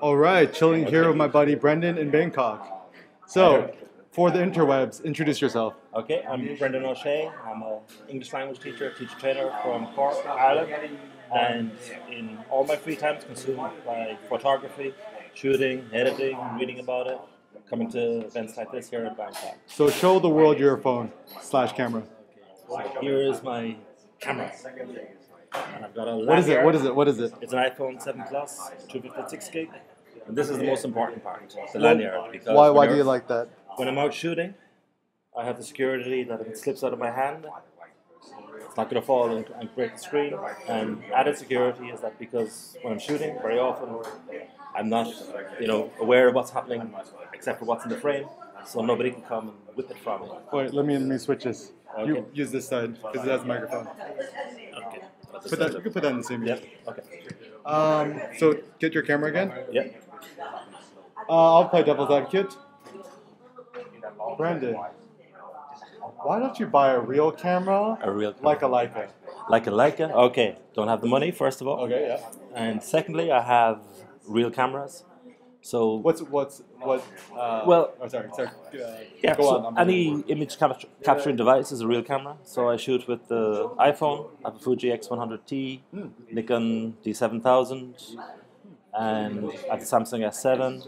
All right, chilling here with my buddy Brendan in Bangkok. So, for the interwebs, introduce yourself. Okay, I'm Brendan O'Shea. I'm an English language teacher, teacher trainer from Cork, Ireland. And in all my free time, it's consumed by photography, shooting, editing, reading about it, coming to events like this here in Bangkok. So, show the world your phone/camera. So here is my camera. And I've got a What is it? lanyard. What is it? What is it? It's an iPhone 7 Plus, 256 gig. And this is the most important part, the lanyard. Because Why do you like that? when I'm out shooting, I have the security that if it slips out of my hand, it's not going to fall and break the screen. And added security is that because when I'm shooting, very often I'm not, aware of what's happening except for what's in the frame, so nobody can come and whip it from me. Wait, let me switch this. Okay. You use this side because it has a microphone. Okay. You can put that in the same. Yeah. Okay. So get your camera again. Yeah. I'll play devil's advocate. Brendan, why don't you buy a real camera? A real camera. Like a Leica. Like a Leica? Okay. Don't have the money, first of all. Okay, yeah. And secondly, I have real cameras. So Well, sorry. yeah, Go so on. any image capturing device is a real camera. So I shoot with the iPhone. I have a Fuji X100T, Nikon D7000, and I have the Samsung S7.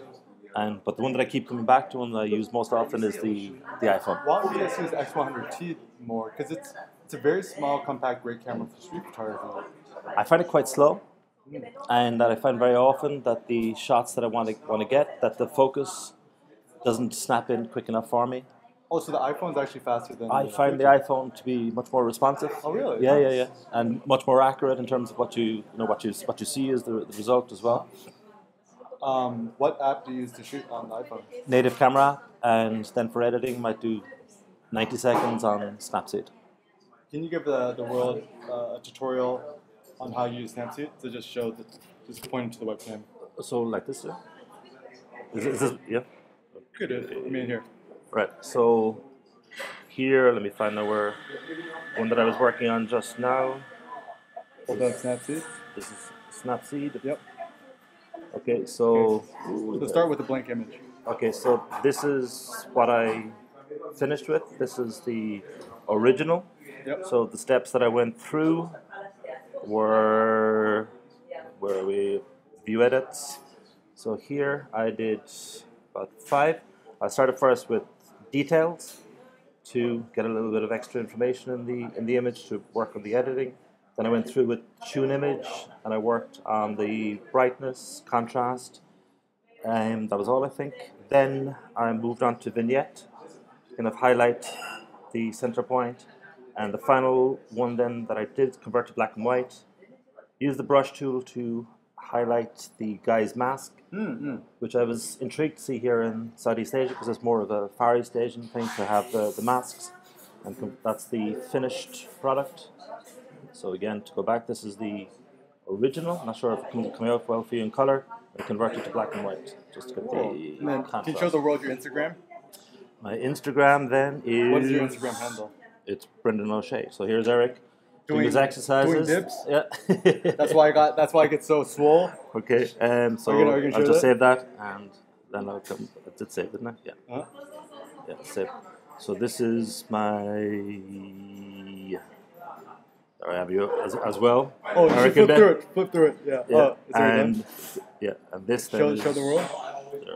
But the one that I keep coming back to, and that I use most often, is the iPhone. Why don't you guys use X100T more? Because it's a very small, compact, great camera for street photography. I find it quite slow, and that I find very often that the shots that I want to get, that the focus doesn't snap in quick enough for me. Oh, so the iPhone's actually faster than I find the iPhone to be much more responsive. Oh, really? Yeah, and much more accurate in terms of what you see as the result as well. What app do you use to shoot on the iPhone? Native camera, and then for editing, might do 90 seconds on Snapseed. Can you give the world a tutorial on how you use Snapseed to just show just pointing to the webcam? So like this, yeah? Is this, yeah? Good. I mean here. Right, so here, let me find where one that I was working on just now. Hold up Snapseed. This is Snapseed. Yep. Okay, so... Let's start with a blank image. Okay, so this is what I finished with. This is the original. Yep. So the steps that I went through were where we view edits. So here I did about 5. I started first with details to get a little bit of extra information in the image to work on the editing. Then I went through with tune image, and I worked on the brightness, contrast, and that was all, I think. Then I moved on to vignette, to kind of highlight the center point. And the final one then that I did convert to black and white, use the brush tool to highlight the guy's mask, which I was intrigued to see here in Southeast Asia because it's more of a Far East Asian thing to have the masks. And that's the finished product. So again, to go back, this is the original. I'm not sure if it coming out well for you in color. I converted to black and white just to get the contrast. Can you show the world your Instagram? My Instagram then is... What is your Instagram handle? It's Brendan O'Shea. So here's Eric doing his Doing exercises. dips? Yeah. That's why I get so swole. Okay. So Are you gonna I'll show just that? save that, and then I'll come. I did save, didn't I? Yeah. Huh? Yeah. Save. So this is my... There I have you as well. Oh, you should flip through it. Yeah. Yeah. Oh, is it And done? yeah, and this then Show the world.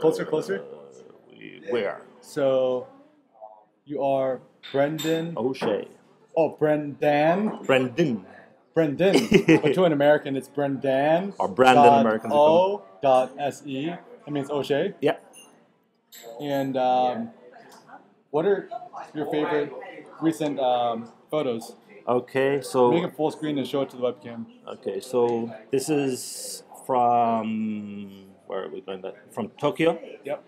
Closer. Where? So, you are Brendan. O'Shea. Oh, Brendan. Brendan. But to an American, it's Brendan. Or Brandon Americans. O.se. That means O'Shea. Yeah. And what are your favorite recent photos? Okay, so... Make it full screen and show it to the webcam. Okay, so this is from... Where are we going? From Tokyo. Yep.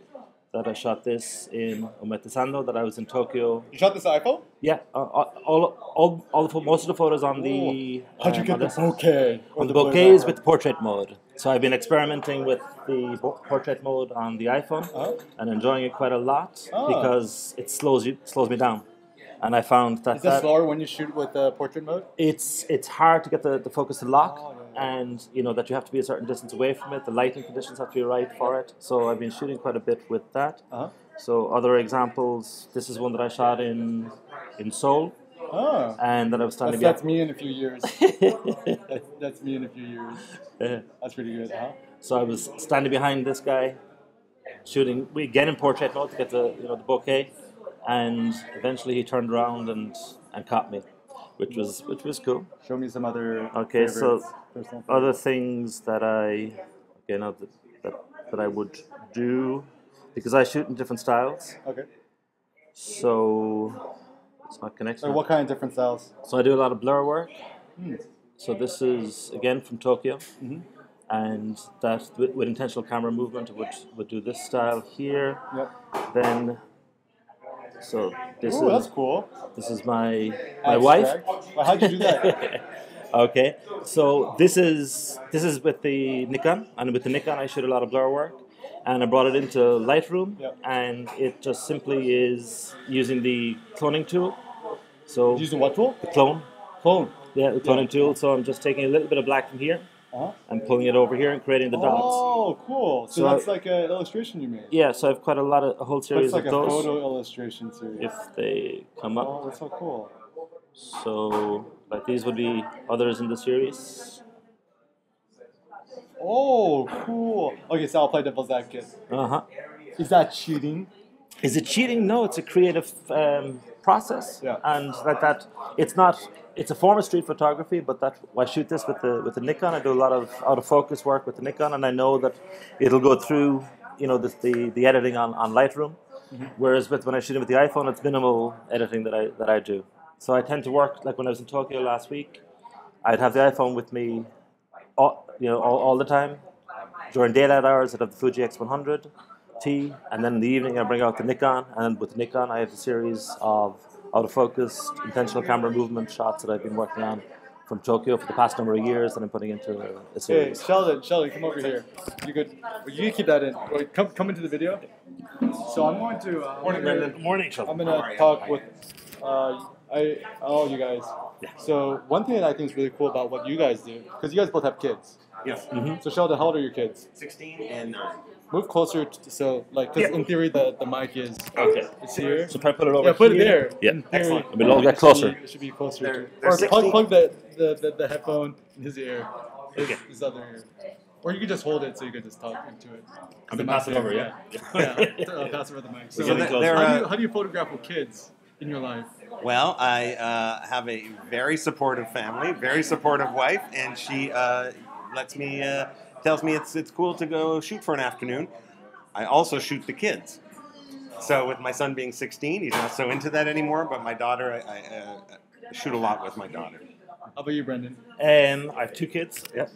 That I shot this in Umetesando, that I was in Tokyo. You shot this iPhone? Yeah, most of the photos on the... How'd you get the bokeh? On the bokeh is with the portrait mode. So I've been experimenting with the portrait mode on the iPhone and enjoying it quite a lot because it slows me down. And I found that... Is it slower when you shoot with portrait mode? It's hard to get the focus to lock. and that you have to be a certain distance away from it. The lighting conditions have to be right for it. So I've been shooting quite a bit with that. So other examples, this is one that I shot in Seoul. Oh. And that I was standing That's me in a few years. That's me in a few years. That's pretty good, huh? So I was standing behind this guy, shooting again in portrait mode to get the bokeh, and eventually he turned around and caught me, which was cool. Show me some other Okay, so favorites. other things that that I would do, because I shoot in different styles. Okay. So it's not connected. What kind of different styles? So I do a lot of blur work. So this is again from Tokyo, and that with intentional camera movement would do this style here. Yep. Then, so this Ooh, that's cool. This is my wife. Well, how'd you do that? Okay, so this is with the Nikon, and with the Nikon I shoot a lot of blur work, and I brought it into Lightroom, and it just simply is using the cloning tool. So using what tool? The clone. Clone. Yeah, the cloning tool. So I'm just taking a little bit of black from here and pulling it over here and creating the dots. Oh, cool. So that's like an illustration you made. Yeah, so I've quite a whole series of those. It's like a photo illustration series. If they come up. Oh, that's so cool. So, like these would be others in the series. Oh, cool. Okay, so I'll play devil's advocate. Is that cheating? Is it cheating? No, it's a creative process. Yeah. And like that, it's not. It's a form of street photography, but I shoot this with the Nikon. I do a lot of out of focus work with the Nikon, and I know that it'll go through, the editing on Lightroom. Whereas when I shoot it with the iPhone, it's minimal editing that I do. So I tend to work like when I was in Tokyo last week. I'd have the iPhone with me, all the time. During daylight hours, I'd have the Fuji X100T, and then in the evening I bring out the Nikon, and with the Nikon I have a series of out-of-focus, intentional camera movement shots that I've been working on from Tokyo for the past number of years that I'm putting into a series. Hey, Sheldon, come over here. You could keep that in. Wait, come into the video. So I'm going to. Morning, Brendan. Morning, Sheldon. I'm going to talk with all you guys. Yeah. So one thing that I think is really cool about what you guys do, because you guys both have kids. Yes. So Sheldon, how old are your kids? 16 and 9. Move closer, because in theory the mic is it's here. So probably put it over put it here. there. Yeah, in theory, excellent. We'll all get closer. It should be closer. They're Or 16. plug the headphone in his ear. Okay. His other ear. Or you could just hold it so you could just talk into it. I'm going to pass it over, yeah. I'll pass over the mic. So how do you photograph with kids in your life? Well, I have a very supportive family, very supportive wife, and she tells me it's cool to go shoot for an afternoon. I also shoot the kids. So with my son being 16, he's not so into that anymore, but my daughter, I shoot a lot with my daughter. How about you, Brendan? I have 2 kids. Yep.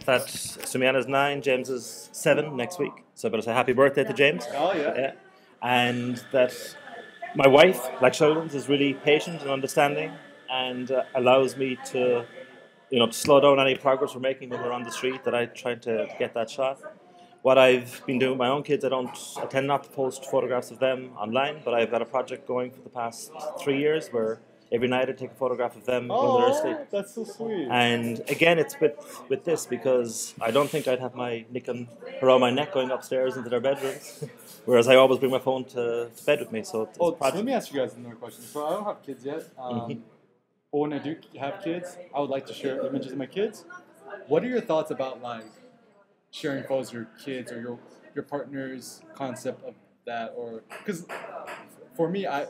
That's Sumiana's 9, James is 7 next week. So I better say happy birthday to James. Oh, yeah. And that my wife, like Sheldon's, is really patient and understanding and allows me to, to slow down any progress we're making when we're on the street, that I try to get that shot. What I've been doing with my own kids, I tend not to post photographs of them online, but I've got a project going for the past 3 years where every night I take a photograph of them when they're asleep. That's so sweet. And again, it's with this because I don't think I'd have my Nikon around my neck going upstairs into their bedrooms, whereas I always bring my phone to bed with me. So let me ask you guys another question. So I don't have kids yet, but when I do have kids, I would like to share images of my kids. What are your thoughts about sharing photos of your kids or your partner's concept of that? Or because for me, I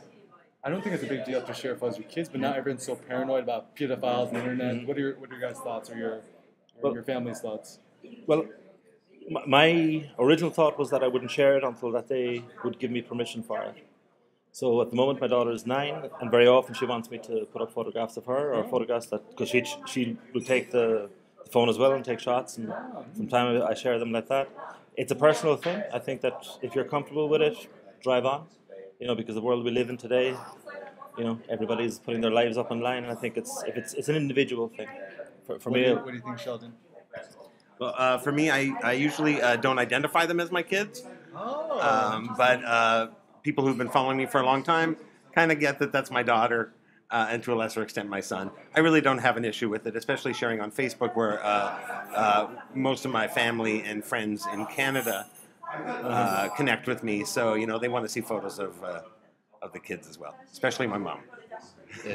don't think it's a big deal to share photos with kids, but now everyone's so paranoid about pedophiles and the internet. What are your guys' thoughts or your family's thoughts? Well, my original thought was that I wouldn't share it until that they would give me permission for it. So at the moment my daughter is 9, and very often she wants me to put up photographs of her or photographs because she will take the phone as well and take shots, and sometimes I share them like that. It's a personal thing. I think that if you're comfortable with it, drive on. Because the world we live in today, everybody's putting their lives up online, and I think it's an individual thing. For me, what do you think, Sheldon? Well, for me, I usually don't identify them as my kids, but people who've been following me for a long time kind of get that that's my daughter. and to a lesser extent my son. I really don't have an issue with it, especially sharing on Facebook, where most of my family and friends in Canada connect with me. So they want to see photos of the kids as well, especially my mom.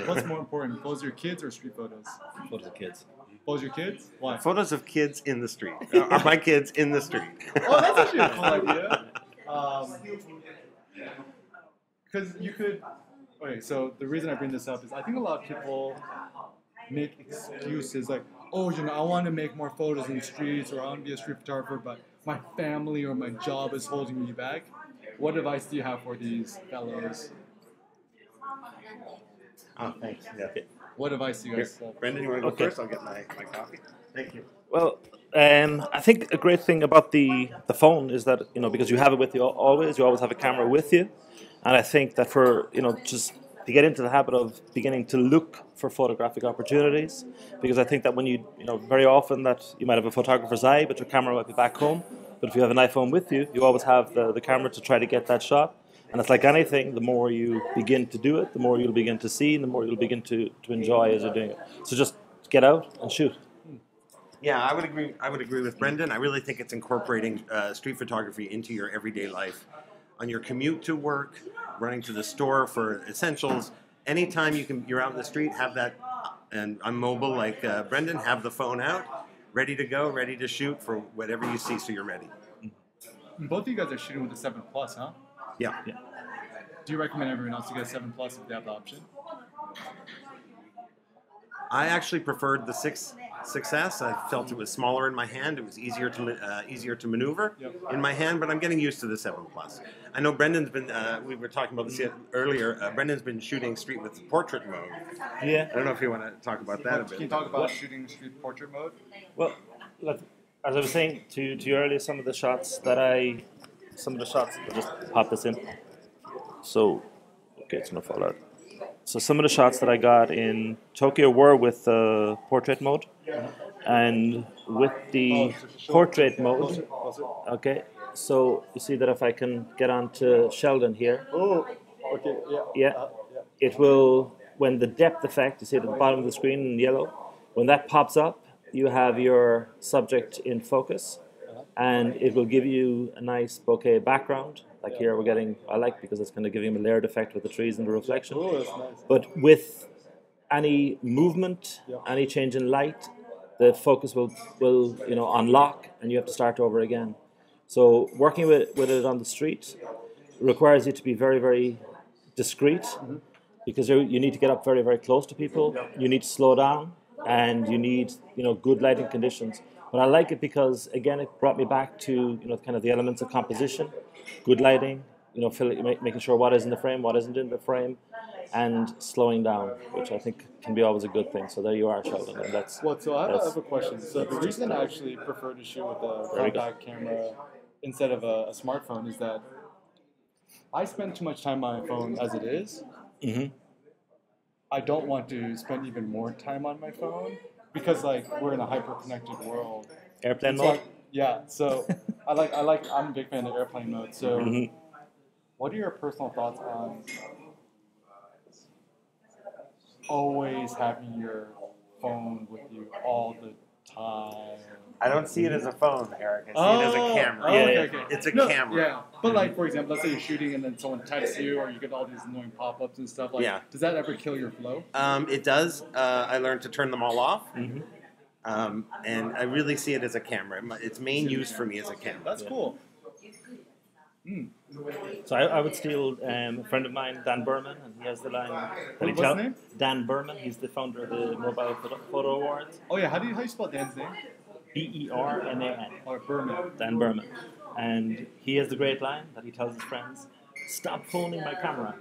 What's more important, photos of your kids or street photos? Photos of kids. Photos of your kids? Why? Photos of kids in the street. Are my kids in the street? Oh, that's actually a cool idea. Because you could. Okay, so the reason I bring this up is I think a lot of people make excuses like, oh, I want to make more photos in the streets, or I want to be a street photographer, but my family or my job is holding me back. What advice do you have for these fellows? Oh, thanks. Yeah. What advice do you guys have? Brendan, you want to go first? I'll get my coffee. Thank you. Well, I think a great thing about the phone is that, because you have it with you always, you always have a camera with you. And I think that for, just to get into the habit of beginning to look for photographic opportunities, because I think that when very often that you might have a photographer's eye, but your camera might be back home. But if you have an iPhone with you, you always have the camera to try to get that shot. And it's like anything, the more you begin to do it, the more you'll begin to see, and the more you'll begin to enjoy as you're doing it. So just get out and shoot. Yeah, I would agree. I would agree with Brendan. I really think it's incorporating street photography into your everyday life, on your commute to work, running to the store for essentials. Anytime you're out in the street, have that. And I'm mobile like Brendan. Have the phone out, ready to go, ready to shoot for whatever you see, so you're ready. Both of you guys are shooting with the 7 Plus, huh? Yeah. Do you recommend everyone else to get a 7 Plus if they have the option? I actually preferred the 6S. I felt it was smaller in my hand. It was easier to maneuver in my hand, but I'm getting used to the 7 Plus. I know Brendan's been, we were talking about this earlier, Brendan's been shooting street with portrait mode. Yeah. I don't know if you want to talk about that a bit. Can you talk about shooting street portrait mode? Well, look, as I was saying to you earlier, some of the shots, I'll just pop this in. So, okay, it's going to fall out. So some of the shots that I got in Tokyo were with portrait mode, and with the portrait mode, okay, so you see that if I can get onto Sheldon here, okay, yeah, it will, when the depth effect, you see at the bottom of the screen in yellow, when that pops up, you have your subject in focus, and it will give you a nice bokeh background. Like here we're getting, I like, because it's kind of giving him a layered effect with the trees and the reflection. Oh, that's nice. But with any movement, any change in light, the focus will unlock, and you have to start over again. So working with it on the street requires you to be very, very discreet, because you need to get up very, very close to people. You need to slow down, and you need good lighting conditions. But I like it because, again, it brought me back to kind of the elements of composition, good lighting, making sure what is in the frame, what isn't in the frame, and slowing down, which I think can be always a good thing. So there you are, Sheldon. And that's so I have a question. So the reason I actually prefer to shoot with a compact camera instead of a smartphone is that I spend too much time on my phone as it is. Mm-hmm. I don't want to spend even more time on my phone, because we're in a hyper-connected world. Airplane mode? So I'm a big fan of airplane mode. So what are your personal thoughts on always having your phone with you all the time? I don't see it as a phone, Eric. I see it as a camera. Okay. It's a camera. Yeah, but for example, let's say you're shooting and then someone texts you, or you get all these annoying pop-ups and stuff. Does that ever kill your flow? It does. I learned to turn them all off. And I really see it as a camera. Its main use for me is a camera. That's cool. So I would steal a friend of mine, Dan Berman, and he has the line. What's his name? Dan Berman. He's the founder of the Mobile Photo Awards. Oh yeah, how do you spell Dan's name? Berman. Or Berman. Dan Berman. And he has the great line that he tells his friends, "Stop phoning my camera."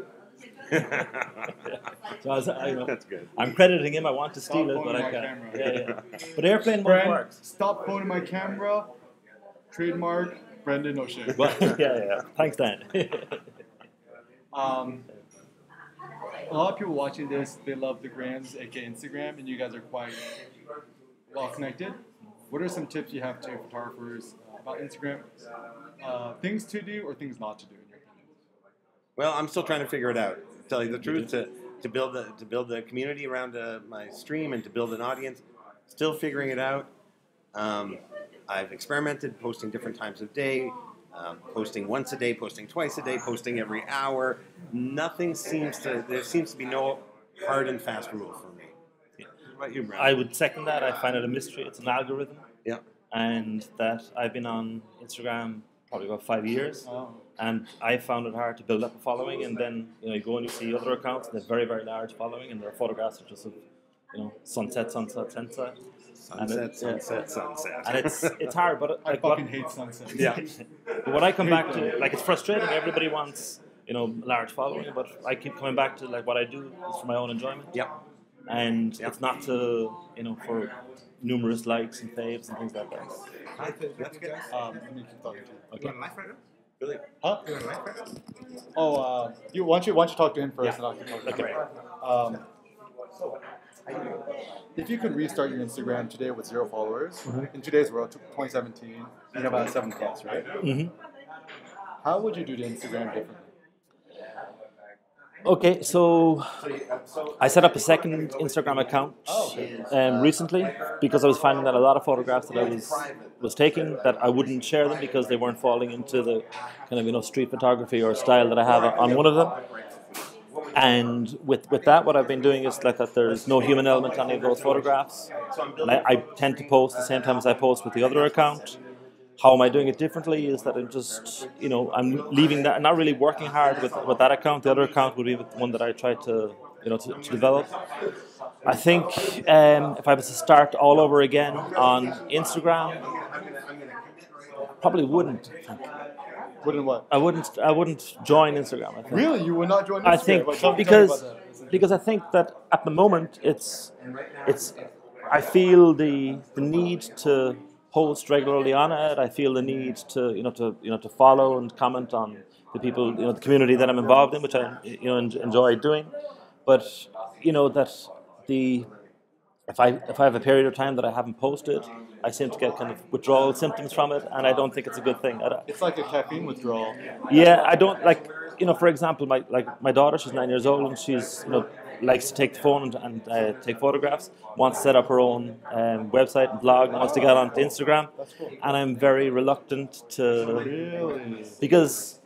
So That's good. I'm crediting him. I want to steal it, but I can't. Yeah. But airplane mode works. Stop phoning my camera. Trademark Brendan O'Shea. Yeah. Thanks, Dan. A lot of people watching this, they love the grams, aka Instagram, and you guys are quite well connected. What are some tips you have to photographers about Instagram? Things to do or things not to do in your opinion? Well, I'm still trying to figure it out. To tell you the truth, to build the community around my stream and to build an audience. Still figuring it out. I've experimented posting different times of day, posting once a day, posting twice a day, posting every hour. There seems to be no hard and fast rule for me. Yeah. What about you, Brad? I would second that. I find it a mystery. It's an algorithm. Yeah. And that I've been on Instagram probably about 5 years. Oh. And I found it hard to build up a following. And then, you go and you see other accounts and they have very, very large following, and their photographs are just of, sunset, sunset, sunset. Sunset. And it's hard, but I fucking hate sunset. Yeah. But what I come back to, it's frustrating. Everybody wants, large following, but I keep coming back to what I do is for my own enjoyment. Yep. And it's not to, for numerous likes and faves and things like that. That's good. Let me keep talking to you. Okay. On live right now? Really? Huh? You're on live right now? Oh, why don't you talk to him first, and I'll keep talking. Okay. If you could restart your Instagram today with 0 followers, in today's world, 2017, you have about 7 plus, right? Mm-hmm. How would you do the Instagram differently? Okay, so I set up a second Instagram account recently because I was finding that a lot of photographs that I was taking, that I wouldn't share them because they weren't falling into the kind of street photography or style that I have on one of them. And with that, what I've been doing is that there's no human element on any of those photographs. And I tend to post the same time as I post with the other account. How am I doing it differently is that I'm just, I'm leaving that, not really working hard with that account. The other account would be the one that I try to develop. I think if I was to start all over again on Instagram, probably wouldn't. Wouldn't what? I wouldn't join Instagram. I think. Really, you would not join Instagram? I think Tell me because I think that at the moment it's I feel the need to post regularly on it. I feel the need to follow and comment on the people, the community that I'm involved in, which I enjoy doing. But that if I have a period of time that I haven't posted, I seem to get kind of withdrawal symptoms from it, and I don't think it's a good thing. It's like a caffeine withdrawal. Yeah, I don't like. For example, my daughter, she's 9 years old, and she's likes to take the phone and take photographs. Wants to set up her own website and blog, and wants to get onto Instagram. That's cool. And I'm very reluctant to, Really? because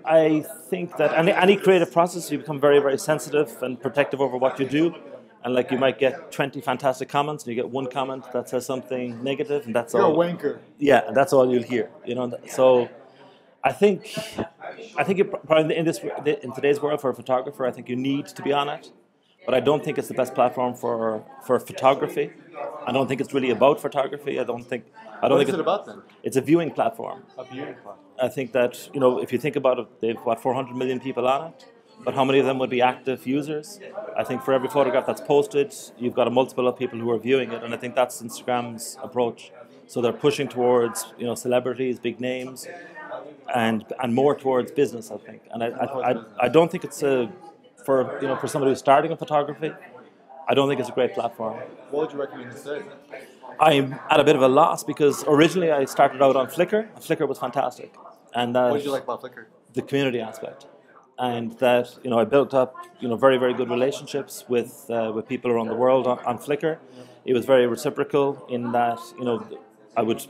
I think that any creative process, you become very, very sensitive and protective over what you do. And you might get 20 fantastic comments, and you get one comment that says something negative, and that's You're all. You're a wanker. Yeah, and that's all you'll hear. So, I think you probably in today's world for a photographer, I think you need to be on it, but I don't think it's the best platform for photography. I don't think it's really about photography. I don't think. What is it about then? It's a viewing platform. A viewing platform. I think that if you think about it, they've 400 million people on it. But how many of them would be active users? I think for every photograph that's posted, you've got a multiple of people who are viewing it, and I think that's Instagram's approach. So they're pushing towards celebrities, big names, and more towards business, I think. And I don't think it's for somebody who's starting in photography, I don't think it's a great platform. What would you recommend instead? I'm at a bit of a loss because originally I started out on Flickr. Flickr was fantastic, and what did you like about Flickr? The community aspect. And that I built up very, very good relationships with people around the world on Flickr. It was very reciprocal in that I would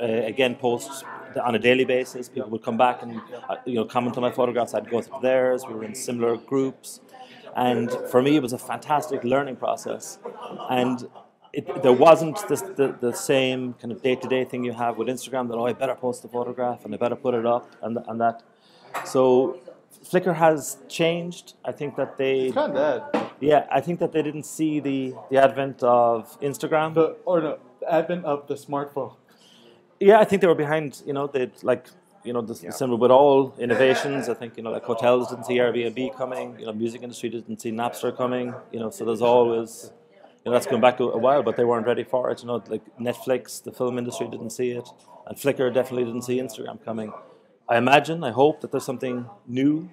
again post on a daily basis. People would come back and comment on my photographs. I'd go through theirs. We were in similar groups, and for me it was a fantastic learning process. And there wasn't the same kind of day-to-day thing you have with Instagram that I better post the photograph and I better put it up and that. So Flickr has changed. I think that It's kind of dead. Yeah, I think that they didn't see the advent of Instagram. The advent of the smartphone. Yeah, I think they were behind. They'd similar with all innovations. I think hotels didn't see Airbnb coming. Music industry didn't see Napster coming. So there's always that's going back a while, but they weren't ready for it. Netflix, the film industry didn't see it, and Flickr definitely didn't see Instagram coming. I hope that there's something new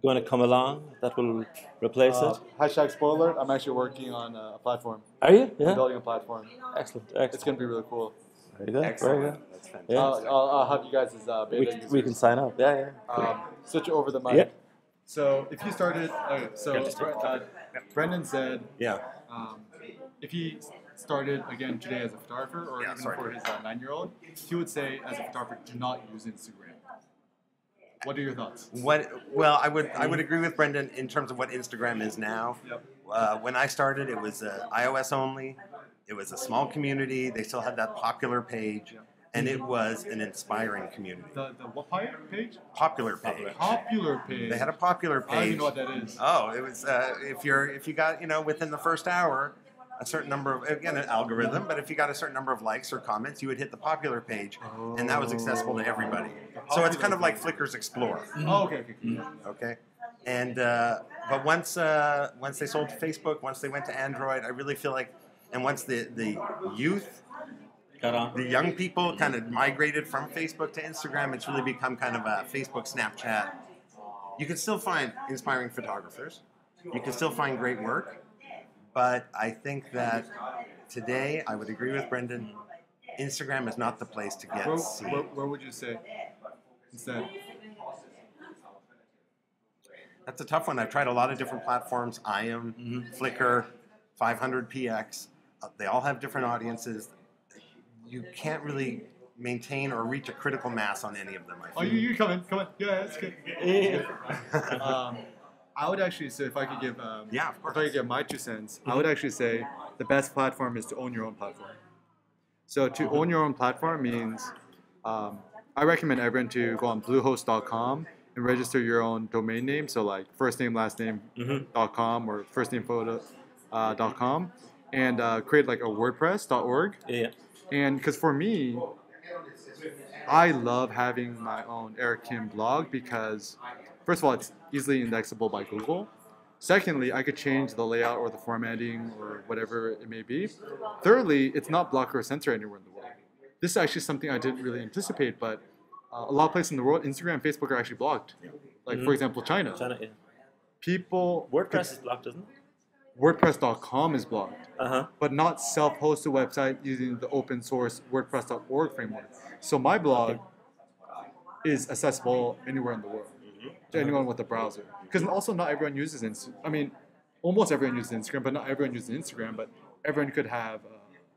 going to come along that will replace it. Hashtag spoiler, I'm actually working on a platform. Are you? Yeah. I'm building a platform. Excellent. It's going to be really cool. Very good. Excellent. Very good. That's fantastic. Yeah. I'll have you guys as beta users. We can sign up. Yeah. Switch over the mic. So if you started, okay, so Brendan said Yeah. if he started again today as a photographer, or even for his 9-year-old, he would say as a photographer, do not use Instagram. What are your thoughts? Well, I would agree with Brendan in terms of what Instagram is now. Yep. When I started, it was iOS only. It was a small community. They still had that popular page, and it was an inspiring community. The what page? Popular page. Popular page. They had a popular page. I don't even know what that is. Oh, it was if you got within the first hour a certain number of, again, an algorithm, but if you got a certain number of likes or comments, you would hit the popular page, and that was accessible to everybody. So it's kind of like Flickr's Explore. Oh, okay. Okay. And but once they sold to Facebook, once they went to Android, I really feel like, and once the youth, the young people kind of migrated from Facebook to Instagram, it's really become kind of a Facebook, Snapchat. You can still find inspiring photographers. You can still find great work. But I think that today, I would agree with Brendan, Instagram is not the place to get seen. Where would you say instead? That's a tough one. I've tried a lot of different platforms. Flickr, 500px. They all have different audiences. You can't really maintain or reach a critical mass on any of them, I think. Oh, you come in. Yeah, that's good. I would actually say, if I could give, yeah, of course. If I could give my 2 cents, I would actually say the best platform is to own your own platform. So to own your own platform means, I recommend everyone to go on bluehost.com and register your own domain name. So like first name, last name, .com or first name photo, .com, and create like a WordPress.org. Yeah. And because for me, I love having my own Eric Kim blog because, first of all, it's easily indexable by Google. Secondly, I could change the layout or the formatting or whatever it may be. Thirdly, it's not blocked or censored anywhere in the world. This is actually something I didn't really anticipate, but a lot of places in the world, Instagram and Facebook are actually blocked. Like, for example, China. Yeah. People... WordPress is blocked, isn't it? WordPress.com is blocked, but not self-hosted website using the open source WordPress.org framework. So my blog is accessible anywhere in the world to anyone with a browser. Because also not everyone uses Instagram. I mean, almost everyone uses Instagram, but not everyone uses Instagram. But everyone could have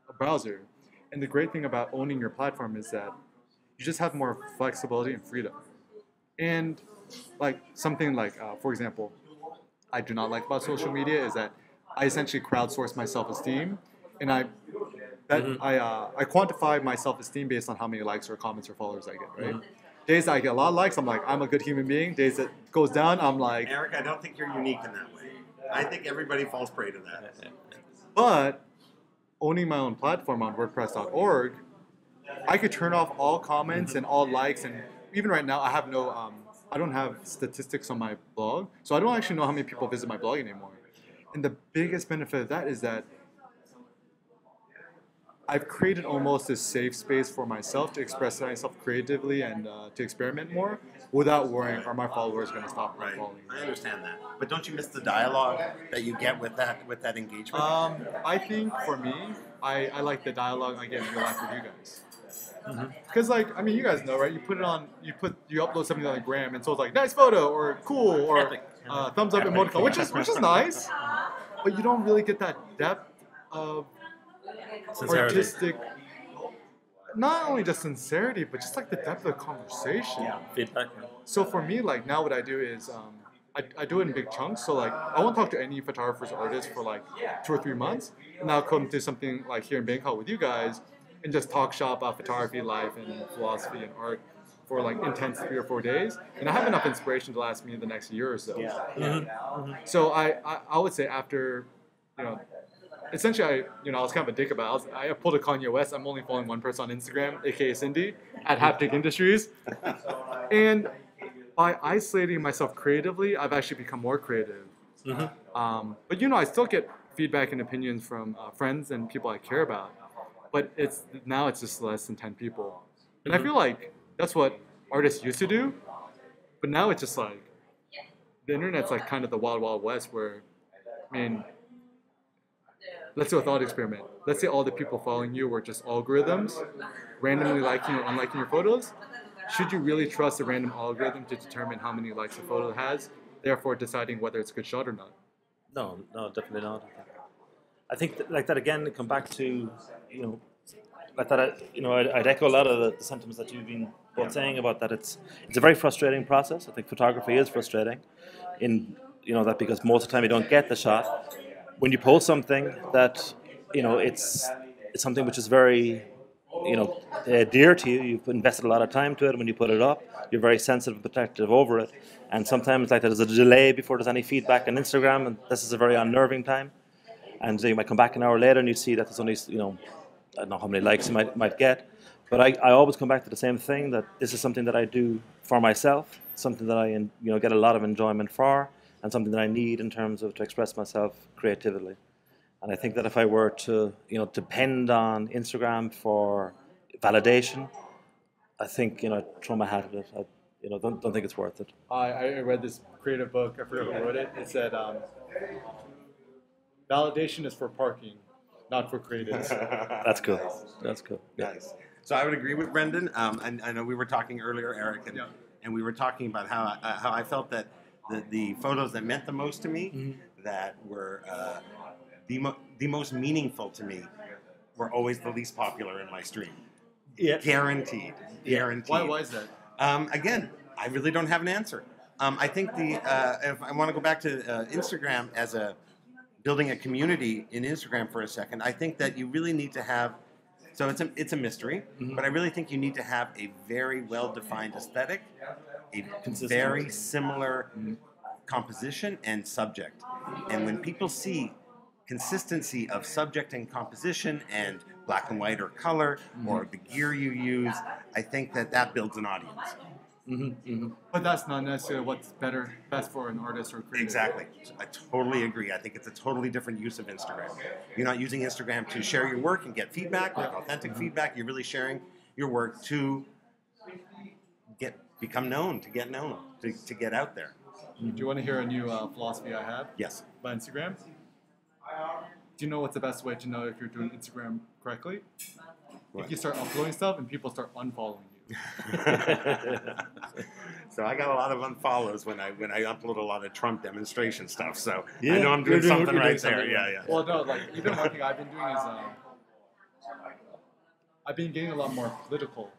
a browser. And the great thing about owning your platform is that you just have more flexibility and freedom. And like something like, for example, I do not like about social media is that I essentially crowdsource my self-esteem, and I quantify my self-esteem based on how many likes or comments or followers I get. Right? Days that I get a lot of likes, I'm like, I'm a good human being. Days that goes down, I'm like, Eric, I don't think you're unique in that way. I think everybody falls prey to that. But owning my own platform on WordPress.org, I could turn off all comments and all likes, and even right now, I have no. I don't have statistics on my blog, so I don't actually know how many people visit my blog anymore. And the biggest benefit of that is that I've created almost a safe space for myself to express myself creatively and to experiment more without worrying, are my followers going to stop following me? I understand that. But don't you miss the dialogue that you get with that engagement? I think for me, I like the dialogue I get in real life with you guys. Because like, I mean, you guys know, right? You upload something on the gram, and so it's like, nice photo, or cool, or thumbs up emoticon, which is nice. But you don't really get that depth of artistic, not only just sincerity, but just like the depth of the conversation. Yeah, feedback. So for me, like now what I do is I do it in big chunks. So like I won't talk to any photographers or artists for like 2 or 3 months, and I'll come to something like here in Bangkok with you guys and just talk shop about photography, life, and philosophy and art for like intense 3 or 4 days. And I have enough inspiration to last me the next year or so. So I would say after, essentially I was kind of a dick about it. I pulled a Kanye West. I'm only following one person on Instagram, aka Cindy, at Haptic Industries. And by isolating myself creatively, I've actually become more creative. But I still get feedback and opinions from friends and people I care about. But now it's just less than 10 people. And I feel like that's what artists used to do. But now it's just like, the internet's like kind of the wild, wild west where, I mean, let's do a thought experiment. Let's say all the people following you were just algorithms, randomly liking or unliking your photos. Should you really trust a random algorithm to determine how many likes a photo has therefore deciding whether it's a good shot or not. No, no, definitely not. I think that, like that again, come back to, like that. I'd echo a lot of the sentiments that you've been both saying about that. It's a very frustrating process. I think photography is frustrating, in that because most of the time you don't get the shot. When you post something that it's something which is very dear to you. You've invested a lot of time to it. When you put it up, you're very sensitive and protective over it. And sometimes, like there's a delay before there's any feedback on Instagram, and this is a very unnerving time. And you might come back an hour later and you see that there's only, I don't know how many likes you might get. But I always come back to the same thing, that this is something that I do for myself, something that I get a lot of enjoyment for, and something that I need in terms of to express myself creatively. And I think that if I were to depend on Instagram for validation, I think I'd throw my hat at it. I don't think it's worth it. I read this creative book. I forget who wrote it. It said validation is for parking, not for creatives. That's cool. That's cool. Yeah. Nice. So I would agree with Brendan. And I know we were talking earlier, Eric, and we were talking about how I felt that the photos that meant the most to me, that were the most meaningful to me, were always the least popular in my stream. Yeah. Guaranteed. Guaranteed. Why is that? Again, I really don't have an answer. I think if I want to go back to Instagram as building a community in Instagram for a second, I think that you really need to have. So it's a mystery, but I really think you need to have a very well-defined aesthetic, a very similar composition and subject. And when people see consistency of subject and composition and black and white or color or the gear you use, I think that builds an audience. But that's not necessarily what's best for an artist or creator. Exactly. I totally agree. I think it's a totally different use of Instagram. You're not using Instagram to share your work and get feedback, like authentic feedback. You're really sharing your work to become known, to get known, to get out there. Do you want to hear a new philosophy I have? Yes. About Instagram? Do you know what's the best way to know if you're doing Instagram correctly? What? If you start uploading stuff and people start unfollowing you. So I got a lot of unfollows when I upload a lot of Trump demonstration stuff. So I know I'm doing something right there. Yeah. Well, no, like even one thing I've been doing is I've been getting a lot more political.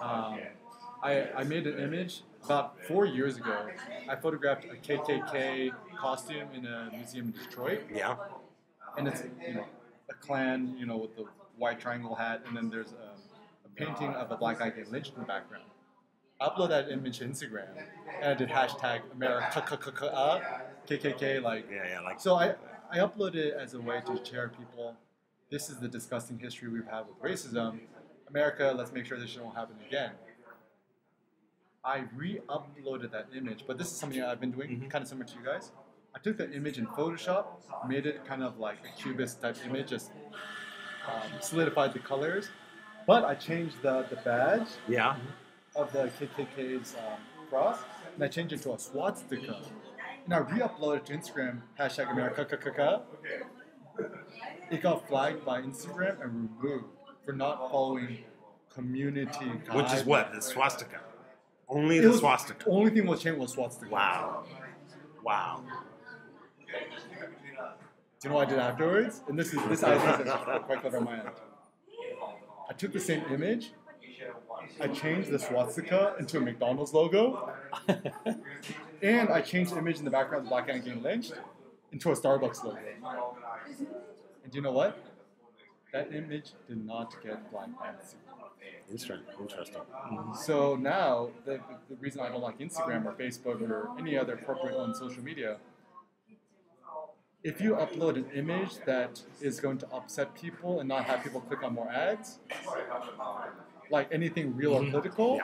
I made an image about 4 years ago. I photographed a KKK costume in a museum in Detroit. Yeah. And it's a Klan, with the white triangle hat, and then there's a painting of a black guy getting lynched in the background. I uploaded that image to Instagram, and I did hashtag America KKK like. Yeah. Like. So I uploaded it as a way to share people. This is the disgusting history we've had with racism. America, let's make sure this shit won't happen again. I re-uploaded that image, but this is something I've been doing, kind of similar to you guys. I took that image in Photoshop, made it kind of like a cubist type image, just solidified the colors, but I changed the badge of the KKK's cross, and I changed it to a swastika, and I re-uploaded it to Instagram, hashtag America. It got flagged by Instagram and removed for not following community guidelines. Which is what? The swastika. Only the swastika. The only thing was changed was swastika. Wow. Do you know what I did afterwards? And this idea is quite clever on my end. I took the same image, I changed the swastika into a McDonald's logo, and I changed the image in the background of the black guy getting lynched into a Starbucks logo. And do you know what? That image did not get black pants. Interesting. So now, the reason I don't like Instagram or Facebook or any other corporate-owned social media, if you upload an image that is going to upset people and not have people click on more ads, like anything real or political,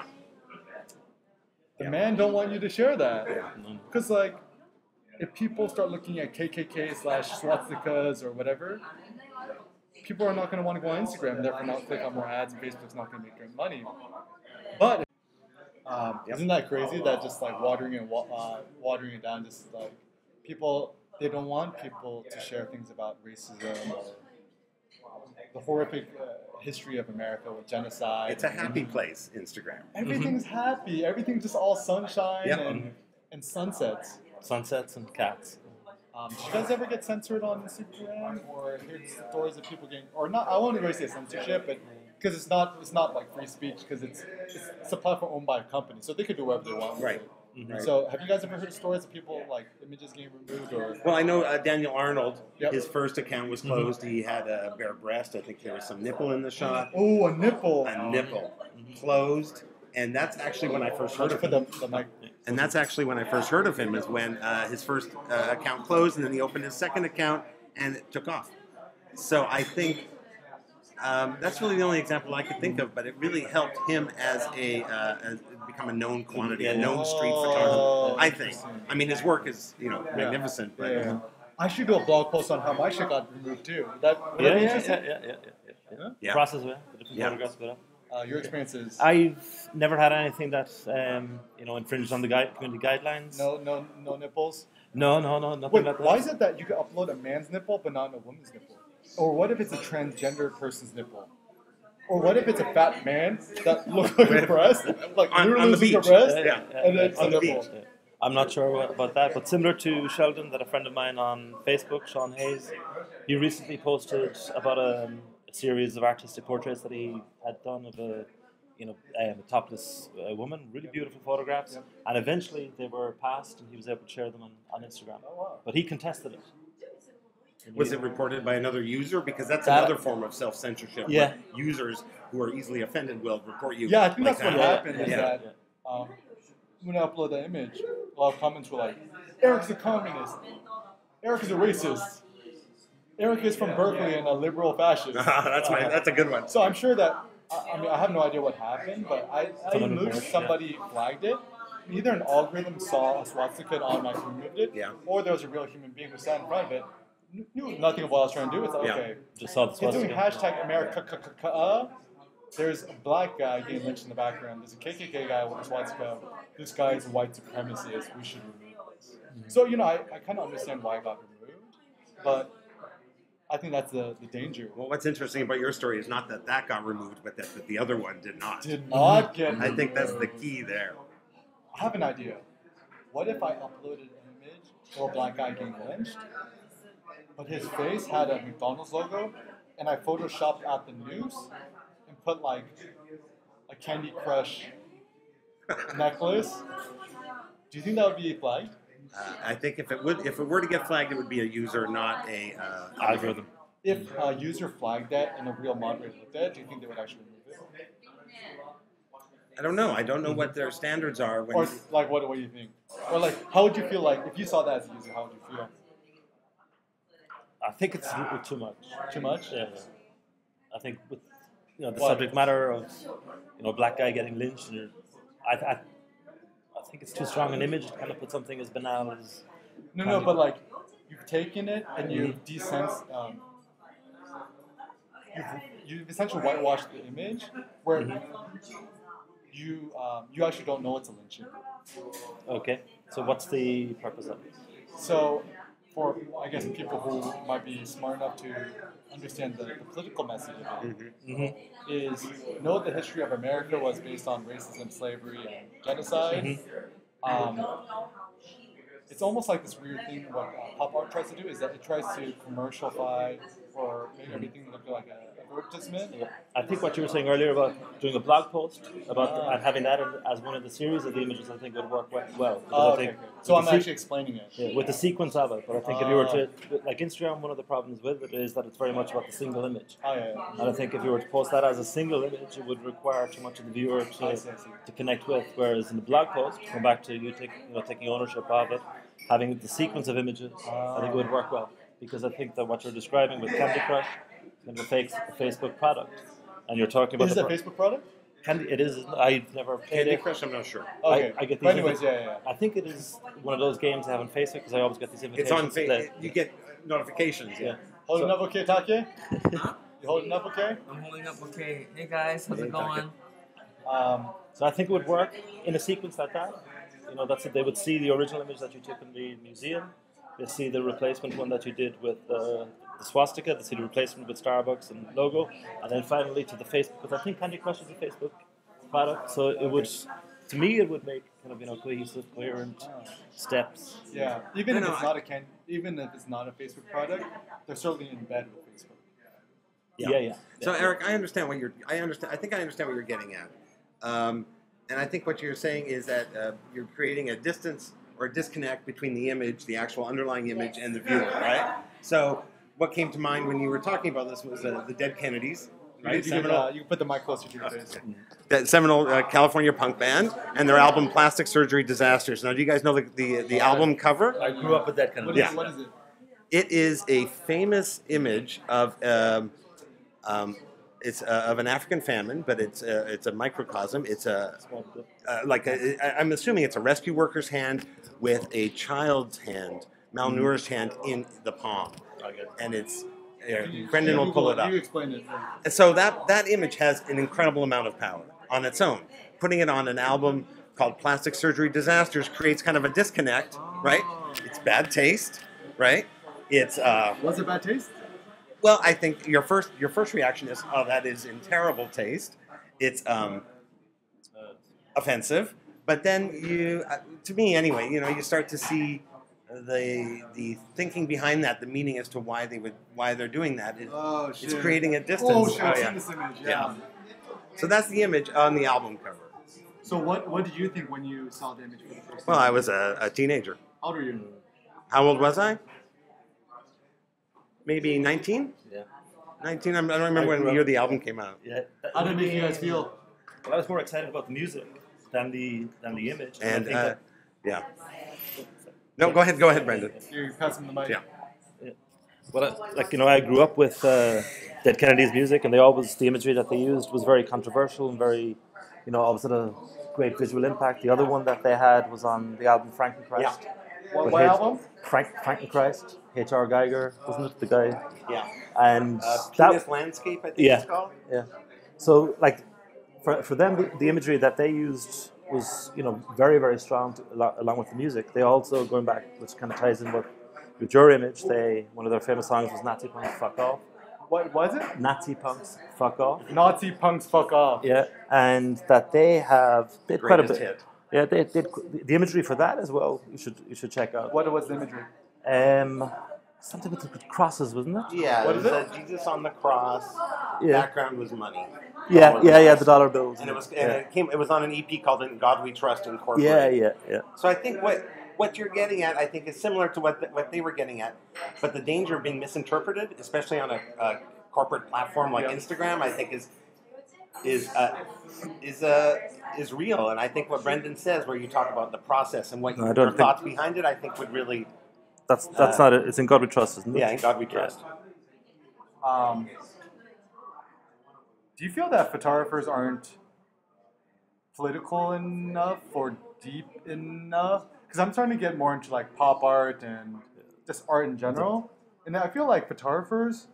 the man don't want you to share that. Because like, if people start looking at KKK/swastikas or whatever, people are not going to want to go on Instagram, and therefore not click on more ads, and Facebook's not going to make their money. But isn't that crazy that just like watering it down, just like people, they don't want people to share things about racism or the horrific history of America with genocide. It's a happy place, Instagram. Everything's happy. Everything's just all sunshine and sunsets. Sunsets and cats. Did you guys ever get censored on Instagram or hear stories of people getting, or not? I won't really say censorship, but because it's not like free speech because it's a platform owned by a company, so they could do whatever they want. With Right. it. Mhm. So, have you guys ever heard stories of people like images getting removed or? Well, I know Daniel Arnold. Yep. His first account was closed. He had a bare breast. I think there was some nipple in the shot. Oh, a nipple. A nipple closed, and that's actually when I first heard of him. The mic. And that's actually when I first heard of him. Is when his first account closed, and then he opened his second account, and it took off. So I think that's really the only example I could think of. But it really helped him as become a known quantity, a known street photographer. I think. I mean, his work is magnificent. But Yeah. I should do a blog post on how my shit got removed too. Would that be Yeah. interesting? Yeah. Process of it. The different Yeah. photographs of it. Your experiences? I've never had anything that infringes on the community guidelines. No nipples. No, nothing Wait, like that. why is it that you can upload a man's nipple but not a woman's nipple? Or what if it's a transgender person's nipple? Or what if it's a fat man that looks like a breast, like On literally the looks like a beach. breast, Yeah. and then it's a On the nipple? beach. Yeah. I'm not sure about that, but similar to Sheldon, that a friend of mine on Facebook, Sean Hayes, he recently posted about a series of artistic portraits that he had done of a topless woman, really beautiful photographs, and eventually they were passed, and he was able to share them on Instagram. Oh, wow. But he contested it. Was it reported by another user? Because that's That- another form of self-censorship. Yeah. Where users who are easily offended will report you. Yeah, I think like that's what that. happened. Is Yeah. that when I upload the image, a lot of comments were like, "Eric's a communist. Eric is a racist. Eric is from Berkeley and a liberal fascist." That's a good one. So I'm sure that I have no idea what happened, but I Someone knew reported, somebody flagged it. Either an algorithm saw a swastika and automatically removed it, Yeah. or there was a real human being who sat in front of it, knew nothing of what I was trying to do. It's like, Yeah. okay, Just saw the it's doing swastika. hashtag America. There's a black guy getting lynched in the background. There's a KKK guy with a swastika. This guy is a white supremacist. We should remove this. So, I kind of understand why it got removed, but I think that's the danger. Well, what's interesting about your story is not that got removed, but that the other one did not. Did not get I think that's the key there. I have an idea. What if I uploaded an image of a black guy getting lynched, but his face had a McDonald's logo, and I photoshopped out the noose and put like a Candy Crush necklace? Do you think that would be flagged? I think if it were to get flagged, it would be a user, not a Algorithm. If a user flagged that and a real moderator looked at it, do you think they would actually remove it? I don't know. I don't know what their standards are. When Or like, what do you think? Or like, how would you feel like if you saw that as a user? How would you feel? I think it's a little too much. Too much? Yeah. I think with the Why? subject matter of a black guy getting lynched, and I think it's too strong an image to kind of put something as banal as. No, but like you've taken it and you've desensed. You've essentially whitewashed the image where you actually don't know it's a lynching. Okay, so what's the purpose of it? So, for I guess people who might be smart enough to understand the political message of it, is know the history of America was based on racism, slavery, and genocide. It's almost like this weird thing what pop art tries to do is that it tries to commercialify or make everything look like a advertisement. Yeah. I think what you were saying earlier about doing a blog post about and having that as one of the series of the images, I think would work well. Because I Okay. think So with I'm the actually explaining it. yeah, with the sequence of it. But I think if you were to like Instagram, one of the problems with it is that it's very much about the single image. Oh yeah. And I think if you were to post that as a single image, it would require too much of the viewer I see. to connect with. Whereas in the blog post, come back to you taking ownership of it, having the sequence of images, I think it would work well. Because I think that what you're describing with Candy Crush is a Facebook product, and you're talking about Is it a Facebook product? Candy. It is. I've never played Candy it. Crush, I'm not sure. Okay. I get these. But anyways, yeah. I think it is one of those games I have on Facebook because I always get these invitations. It's on to play. You get notifications. Yeah. Holding up okay, Take? You holding up okay? I'm holding up okay. Hey guys, how's it going? So I think it would work in a sequence like that. That's it. They would see the original image that you took in the museum. They see the replacement one that you did with the swastika. They see the replacement with Starbucks and logo, and then finally to the Facebook. Because I think Candy Crush is a Facebook product, so it would to me, it would make kind of cohesive, coherent steps. Yeah, even if it's not even if it's not a Facebook product, they're certainly in bed with Facebook. Yeah. So Eric, I understand what I think I understand what you're getting at. And I think what you're saying is that you're creating a distance or a disconnect between the image, the actual underlying image, and the viewer, right? So what came to mind when you were talking about this was the Dead Kennedys, right? You can put the mic closer to your face. That seminal California punk band, and their album Plastic Surgery Disasters. Now, do you guys know the album cover? I grew up with that kind of. What is it? It is a famous image of it's of an African famine, but it's a microcosm. It's I'm assuming it's a rescue worker's hand with a child's hand, malnourished hand in the palm, and it's. Brendan will pull it up. You explain it. And so that image has an incredible amount of power on its own. Putting it on an album called Plastic Surgery Disasters creates kind of a disconnect, right? It's bad taste, right? It's Was it bad taste? well, I think your first reaction is, oh, that is in terrible taste. It's offensive. But then to me anyway, you start to see the thinking behind that, the meaning as to why they're doing that. It's creating a distance. Oh shit! I've seen this image. Yeah. So that's the image on the album cover. So what did you think when you saw the image for the first time? Well, I was a teenager. How old are you? How old was I? Maybe 19? Yeah. 19, I don't remember when year the album came out. Yeah. How did it make you guys feel? Well, I was more excited about the music than the image. And, I think that, yeah. No, go ahead, Brendan. You're passing the mic. Yeah. Well, I grew up with Dead Kennedys music, and the imagery that they used was very controversial and very, always had a great visual impact. The other one that they had was on the album Frankenchrist. Yeah. What album? Frankenchrist. H.R. Geiger, wasn't it the guy? Yeah. And Penis Landscape, I think it's called. Yeah. So, for them, the imagery that they used was, very, very strong along with the music. They also, going back, which kind of ties in with your image, one of their famous songs was Nazi Punks Fuck Off. What was it? Nazi Punks Fuck Off. Nazi punks fuck off. Yeah, and that they did quite a bit. Hit. Yeah, they did the imagery for that as well. You should check out. What was the imagery? Something with crosses, wasn't it? Yeah, What it is was Jesus on the cross. Yeah. Background was money. Yeah, the dollar bills. And it was on an EP called "In God We Trust" Incorporated. Yeah. So I think what you're getting at, I think, is similar to what they were getting at, but the danger of being misinterpreted, especially on a corporate platform like Instagram, I think is real. And I think what Brendan says, where you talk about the process and what your thoughts behind it, I think would really. That's not it. It's In God We Trust, isn't it? Yeah, In God We Trust. Do you feel that photographers aren't political enough or deep enough? Because I'm starting to get more into pop art and just art in general, and I feel like photographers,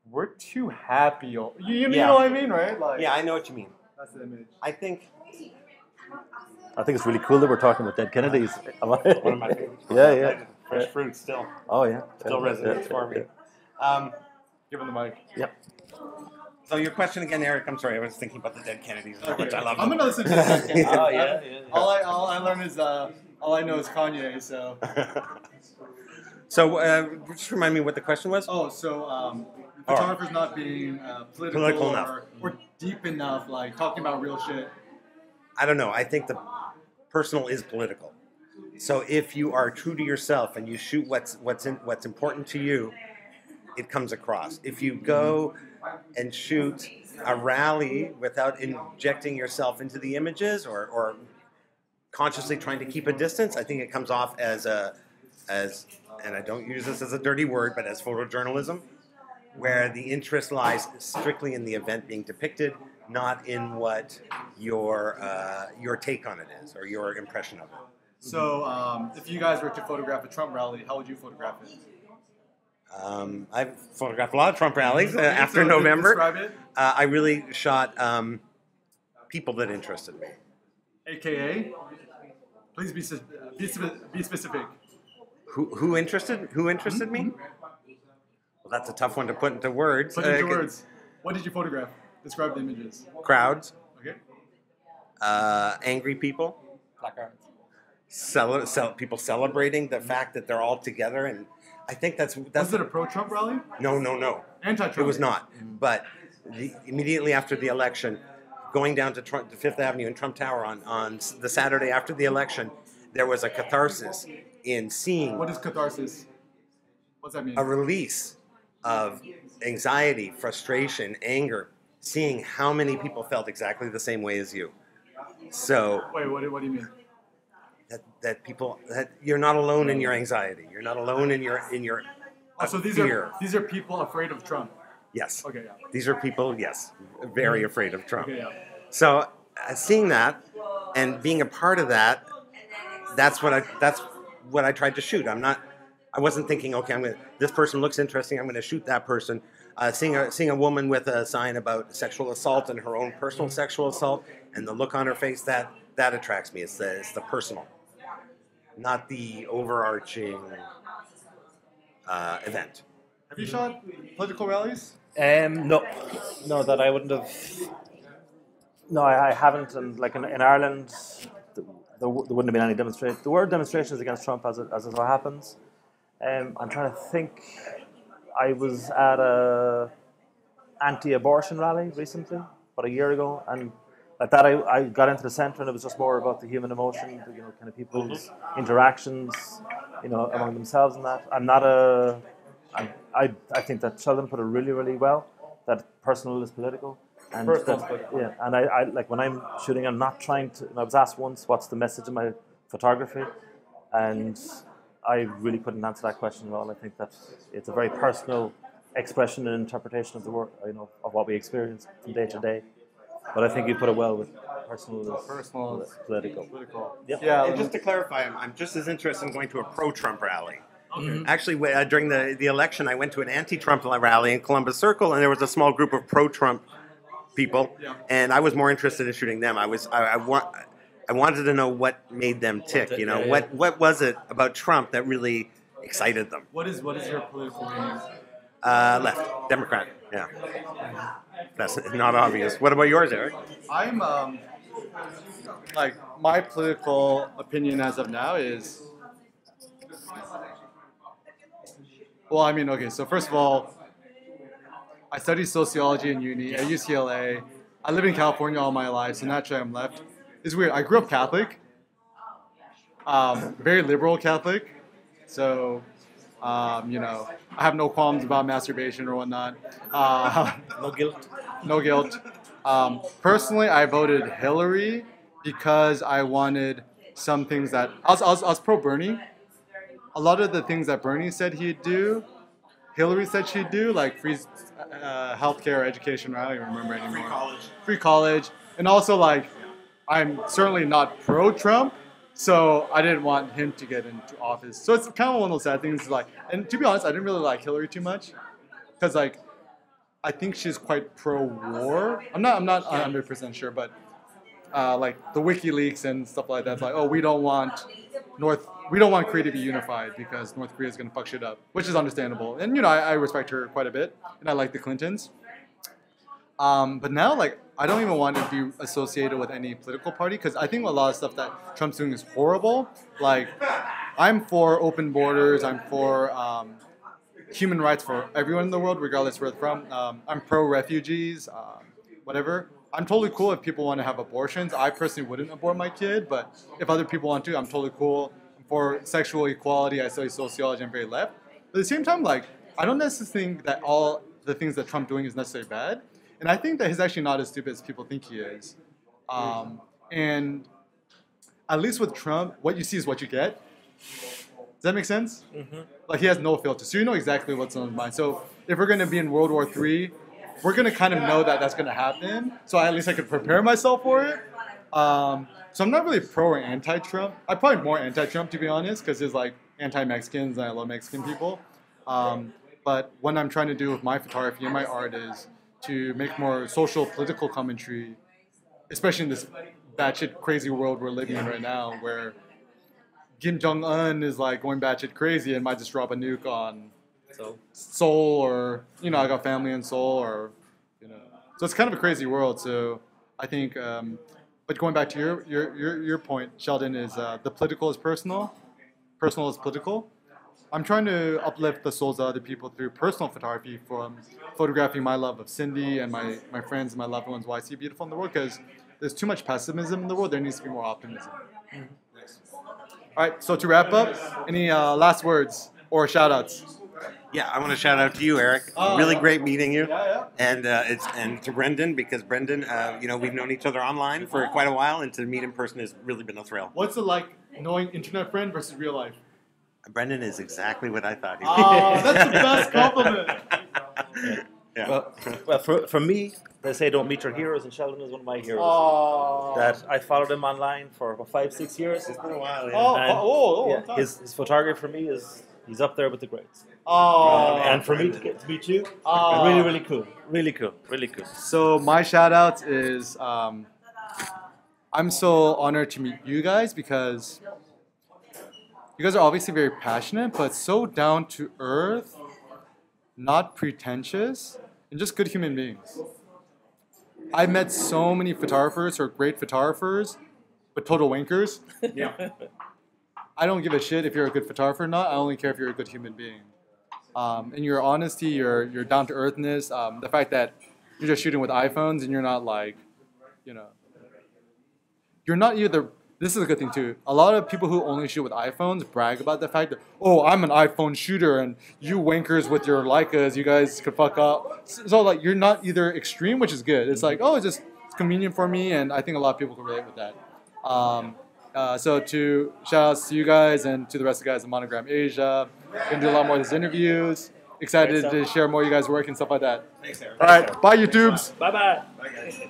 we're too happy. You know what I mean, right? Yeah, I know what you mean. That's the image. I think it's really cool that we're talking about Dead Kennedys. one of my favorites. Yeah. Fresh fruit still. Oh yeah. Still resonates for me. Give him the mic. Yep. So your question again, Eric? I'm sorry, I was thinking about the Dead Kennedys, which I love. I'm gonna listen to this. Oh yeah. All I learn is all I know is Kanye. So. So just remind me what the question was. Oh, so photographers not being political enough. or deep enough, talking about real shit. I don't know. I think the personal is political. So if you are true to yourself and you shoot what's important to you, it comes across. If you go and shoot a rally without injecting yourself into the images or consciously trying to keep a distance, I think it comes off as and I don't use this as a dirty word, but as photojournalism, where the interest lies strictly in the event being depicted, not in what your take on it is or your impression of it. So if you guys were to photograph a Trump rally, how would you photograph it? I've photographed a lot of Trump rallies after So November. Describe it. I really shot people that interested me. AKA, please be specific. Who interested me? Well, that's a tough one to put into words. Put into words. What did you photograph? Describe the images. Crowds. Okay. angry people, Placards. people celebrating the fact that they're all together, and I think that's Was it a pro-Trump rally? no. Anti-Trump. It was not. But immediately after the election, going down to Fifth Avenue and Trump Tower on the Saturday after the election, there was a catharsis in seeing What is catharsis? What's that mean? a release of anxiety, frustration, anger, seeing how many people felt exactly the same way as you. So Wait, what do you mean? that you're not alone in your anxiety. You're not alone in your Oh, so fear. these are people afraid of Trump. Yes. Okay, yeah. These are people, yes, very afraid of Trump. Okay, yeah. So seeing that and being a part of that, that's what I tried to shoot. I wasn't thinking, okay, this person looks interesting, I'm going to shoot that person. Seeing a woman with a sign about sexual assault and her own personal sexual assault, and the look on her face, that attracts me. It's the personal, not the overarching event. Have you shot political rallies? No, that I wouldn't have. No, I haven't. And like in Ireland, there wouldn't have been any demonstrations. There were demonstrations against Trump, as it so happens. I'm trying to think. I was at a anti-abortion rally recently, about a year ago, and like that, I got into the centre, and it was just more about the human emotion, kind of people's interactions, among themselves, and that. I think that Sheldon put it really, really well. That personal is political, and yeah. And I like when I'm shooting, I'm not trying to. I was asked once, "What's the message of my photography?" And I really couldn't answer that question well. I think that it's a very personal expression and interpretation of the work, of what we experience from day to day. But I think you put it well with personal is political. Yep. Yeah. And just to clarify, I'm just as interested in going to a pro-Trump rally. Okay. Actually, during the election, I went to an anti-Trump rally in Columbus Circle, and there was a small group of pro-Trump people, and I was more interested in shooting them. I wanted to know what made them tick. What was it about Trump that really excited them? What is your political leaning? Left, Democrat. Yeah, that's not obvious. What about yours, Eric? I'm like my political opinion as of now is. Well, I mean, okay. So first of all, I studied sociology in uni at UCLA. I live in California all my life, so naturally I'm left. It's weird. I grew up Catholic, very liberal Catholic. So, I have no qualms about masturbation or whatnot. No guilt. No guilt. Personally, I voted Hillary because I wanted some things that I was pro Bernie. A lot of the things that Bernie said he'd do, Hillary said she'd do, like free healthcare, education. I don't even remember anymore. Free college, and also like I'm certainly not pro-Trump, so I didn't want him to get into office. So it's kind of one of those sad things. Like, and to be honest, I didn't really like Hillary too much, because like I think she's quite pro-war. I'm not 100% sure, but like the WikiLeaks and stuff like that. It's like, oh, we don't want Korea to be unified because North Korea is going to fuck shit up, which is understandable. And I respect her quite a bit, and I like the Clintons. But now, like, I don't even want to be associated with any political party because I think a lot of stuff that Trump's doing is horrible. Like, I'm for open borders. I'm for human rights for everyone in the world, regardless where they're from. I'm pro-refugees, whatever. I'm totally cool if people want to have abortions. I personally wouldn't abort my kid, but if other people want to, I'm totally cool. For sexual equality, I study sociology. I'm very left. But at the same time, like, I don't necessarily think that all the things that Trump's doing is necessarily bad. And I think that he's actually not as stupid as people think he is. And at least with Trump, what you see is what you get. Does that make sense? Mm-hmm. Like, he has no filter. So you know exactly what's on his mind. So if we're going to be in World War III, we're going to kind of know that that's going to happen. So at least I could prepare myself for it. So I'm not really pro or anti-Trump. I'm probably more anti-Trump, to be honest, because there's like anti-Mexicans and I love Mexican people. But what I'm trying to do with my photography and my art is to make more social, political commentary, especially in this batshit crazy world we're living in right now, where Kim Jong-un is like going batshit crazy and might just drop a nuke on Seoul, or I got family in Seoul, or So it's kind of a crazy world. So I think But going back to your point, Sheldon, is the political is personal, personal is political. I'm trying to uplift the souls of other people through personal photography, from photographing my love of Cindy and my friends and my loved ones, why I see beautiful in the world, because there's too much pessimism in the world. There needs to be more optimism. All right, so to wrap up, any last words or shout outs? Yeah, I want to shout out to you, Eric. Really great meeting you. Yeah. And to Brendan, because Brendan, we've known each other online for quite a while, and to meet in person has really been a thrill. What's it like knowing internet friend versus real life? Brendan is exactly what I thought he was. Oh, that's the best compliment. Yeah. Well, for me, they say don't meet your heroes, and Sheldon is one of my heroes. Oh. That I followed him online for about 5-6 years. It's been a while. And, yeah. his photography for me he's up there with the greats. Oh. And for me to get to meet you, Oh. really cool. So my shout out is I'm so honored to meet you guys, because you guys are obviously very passionate, but so down to earth, not pretentious, and just good human beings. I've met so many photographers who are great photographers, but total wankers. Yeah. I don't give a shit if you're a good photographer or not. I only care if you're a good human being. And your honesty, your down to earthness, the fact that you're just shooting with iPhones and you're not like, you're not either. This is a good thing too. A lot of people who only shoot with iPhones brag about the fact that, oh, I'm an iPhone shooter, and you wankers with your Leicas, you guys could fuck up. So like, you're not either extreme, which is good. It's like, oh, it's convenient for me, and I think a lot of people can relate with that. So to shout outs to you guys and to the rest of the guys in Monogram Asia. Gonna do a lot more of these interviews. Excited to share more of you guys' work and stuff like that. Thanks, Eric. All right, bye YouTubes. Bye. Bye, guys.